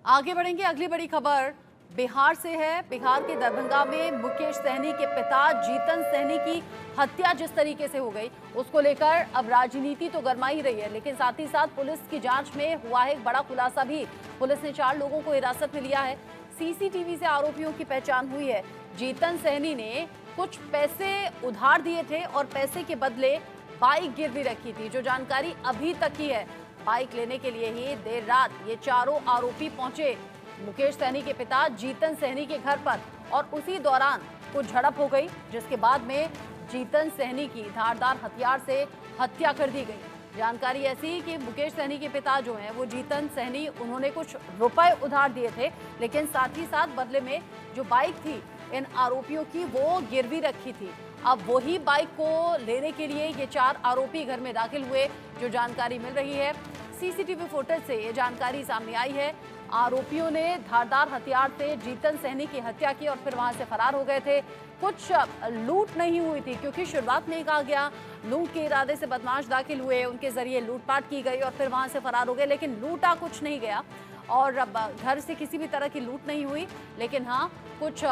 आगे बढ़ेंगे। अगली बड़ी खबर बिहार से है। बिहार के दरभंगा में मुकेश सहनी के पिता जीतन सहनी की हत्या जिस तरीके से हो गई, उसको लेकर अब राजनीति तो गरमा ही रही है, लेकिन साथ ही साथ पुलिस की जांच में हुआ है एक बड़ा खुलासा भी। पुलिस ने 4 लोगों को हिरासत में लिया है। सीसीटीवी से आरोपियों की पहचान हुई है। जीतन सहनी ने कुछ पैसे उधार दिए थे और पैसे के बदले बाइक गिरवी रखी थी, जो जानकारी अभी तक ही है। बाइक लेने के लिए ही देर रात ये चारों आरोपी पहुंचे मुकेश सहनी के पिता जीतन सहनी के घर पर, और उसी दौरान कुछ झड़प हो गई, जिसके बाद में जीतन सहनी की धारदार हथियार से हत्या कर दी गई। जानकारी ऐसी कि मुकेश सहनी के पिता जो हैं वो जीतन सहनी, उन्होंने कुछ रुपए उधार दिए थे, लेकिन साथ ही साथ बदले में जो बाइक थी इन आरोपियों की वो गिरवी रखी थी। अब वही बाइक को लेने के लिए ये 4 आरोपी घर में दाखिल हुए, जो जानकारी मिल रही है। सीसीटीवी फुटेज से ये जानकारी सामने आई है। आरोपियों ने धारदार हथियार से जीतन सहनी की हत्या की और फिर वहां से फरार हो गए थे। कुछ लूट नहीं हुई थी, क्योंकि शुरुआत में कहा गया लूट के इरादे से बदमाश दाखिल हुए, उनके जरिए लूटपाट की गई और फिर वहां से फरार हो गए, लेकिन लूटा कुछ नहीं गया और घर से किसी भी तरह की लूट नहीं हुई। लेकिन हाँ, कुछ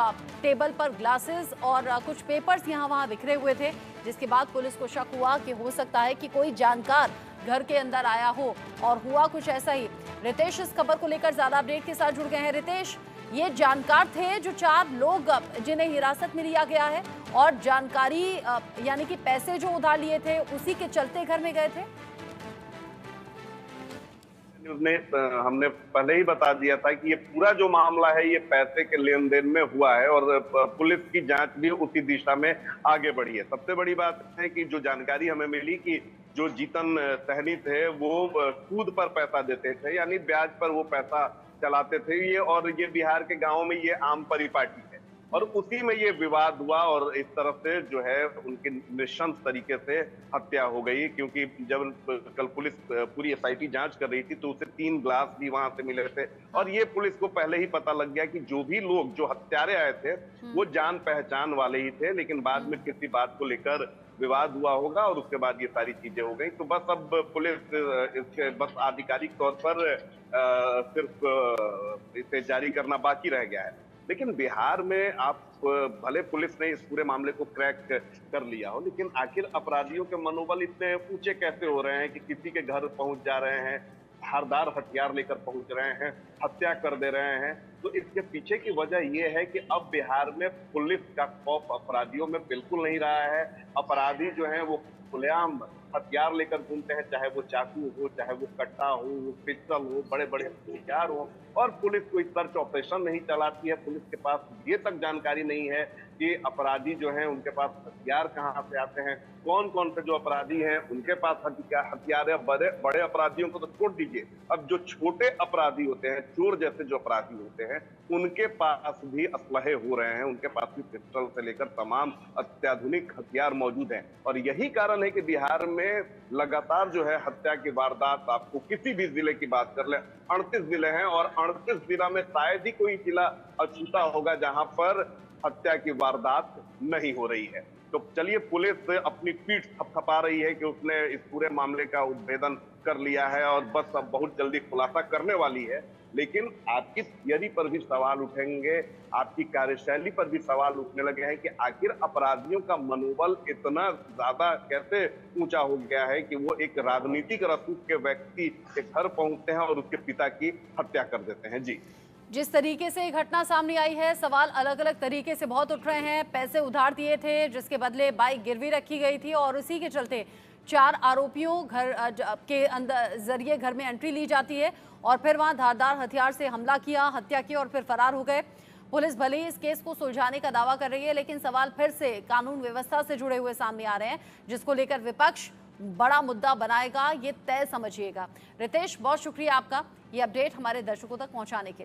टेबल पर ग्लासेस और कुछ पेपर्स यहाँ वहाँ बिखरे हुए थे, जिसके बाद पुलिस को शक हुआ कि हो सकता है कि कोई जानकार घर के अंदर आया हो, और हुआ कुछ ऐसा ही। रितेश इस खबर को लेकर ज्यादा अपडेट के साथ जुड़ गए हैं। रितेश, ये जानकार थे जो 4 लोग जिन्हें हिरासत में लिया गया है, और जानकारी यानी कि पैसे जो उधार लिए थे उसी के चलते घर में गए थे। न्यूज में हमने पहले ही बता दिया था कि ये पूरा जो मामला है ये पैसे के लेन देन में हुआ है, और पुलिस की जांच भी उसी दिशा में आगे बढ़ी है। सबसे बड़ी बात है कि जो जानकारी हमें मिली कि जो जीतन सहनी थे वो सूद पर पैसा देते थे, यानी ब्याज पर वो पैसा चलाते थे ये, और ये बिहार के गाँव में ये आम परिपाटी है, और उसी में ये विवाद हुआ और इस तरफ से जो है उनकी नृशंस तरीके से हत्या हो गई। क्योंकि जब कल पुलिस पूरी एसआईटी जांच कर रही थी तो उसे 3 ग्लास भी वहां से मिले थे, और ये पुलिस को पहले ही पता लग गया कि जो भी लोग जो हत्यारे आए थे वो जान पहचान वाले ही थे, लेकिन बाद में किसी बात को लेकर विवाद हुआ होगा और उसके बाद ये सारी चीजें हो गई। तो बस अब पुलिस इसके बस आधिकारिक तौर पर सिर्फ इसे जारी करना बाकी रह गया है। लेकिन बिहार में आप भले पुलिस ने इस पूरे मामले को क्रैक कर लिया हो, लेकिन आखिर अपराधियों के मनोबल इतने ऊंचे कैसे हो रहे हैं कि किसी के घर पहुंच जा रहे हैं, धारदार हथियार लेकर पहुंच रहे हैं, हत्या कर दे रहे हैं। तो इसके पीछे की वजह यह है कि अब बिहार में पुलिस का खौफ अपराधियों में बिल्कुल नहीं रहा है। अपराधी जो है वो खुलेआम हथियार लेकर घूमते हैं, चाहे वो चाकू हो, चाहे वो कट्टा हो, पिस्टल हो, बड़े बड़े हथियार हो, और पुलिस कोई सर्च ऑपरेशन नहीं चलाती है। पुलिस के पास ये तक जानकारी नहीं है कि अपराधी जो हैं उनके पास हथियार कहाँ से आते हैं, कौन कौन से जो अपराधी हैं उनके पास हथियार है। बड़े बड़े अपराधियों को तो छोड़ दीजिए, अब जो छोटे अपराधी होते हैं, चोर जैसे जो अपराधी होते हैं, उनके पास भी असलहे हो रहे हैं, उनके पास भी पिस्टल से लेकर तमाम अत्याधुनिक हथियार मौजूद हैं। और यही कारण है कि बिहार में लगातार जो है हत्या की वारदात, आपको किसी भी जिले की बात कर ले, 38 जिले हैं और 38 जिला में शायद ही कोई जिला अछूता होगा जहां पर हत्या की वारदात नहीं हो रही है। तो चलिए, पुलिस अपनी पीठ थपथपा रही है कि उसने इस पूरे मामले का उद्भेदन कर लिया है और बस अब बहुत जल्दी खुलासा करने वाली है। लेकिन आपकी थियरी पर भी सवाल उठेंगे, आपकी कार्यशैली पर भी सवाल उठने लगे हैं कि आखिर अपराधियों का मनोबल इतना ज्यादा कैसे ऊंचा हो गया है कि वो एक राजनीतिक रसूख के व्यक्ति के घर पहुंचते हैं और उसके पिता की हत्या कर देते हैं। जी, जिस तरीके से घटना सामने आई है, सवाल अलग अलग तरीके से बहुत उठ रहे हैं। पैसे उधार दिए थे जिसके बदले बाइक गिरवी रखी गई थी, और उसी के चलते 4 आरोपियों घर के अंदर जरिए घर में एंट्री ली जाती है और फिर वहां धारदार हथियार से हमला किया, हत्या की और फिर फरार हो गए। पुलिस भले ही इस केस को सुलझाने का दावा कर रही है, लेकिन सवाल फिर से कानून व्यवस्था से जुड़े हुए सामने आ रहे हैं, जिसको लेकर विपक्ष बड़ा मुद्दा बनाएगा, ये तय समझिएगा। रितेश, बहुत शुक्रिया आपका ये अपडेट हमारे दर्शकों तक पहुंचाने के लिए।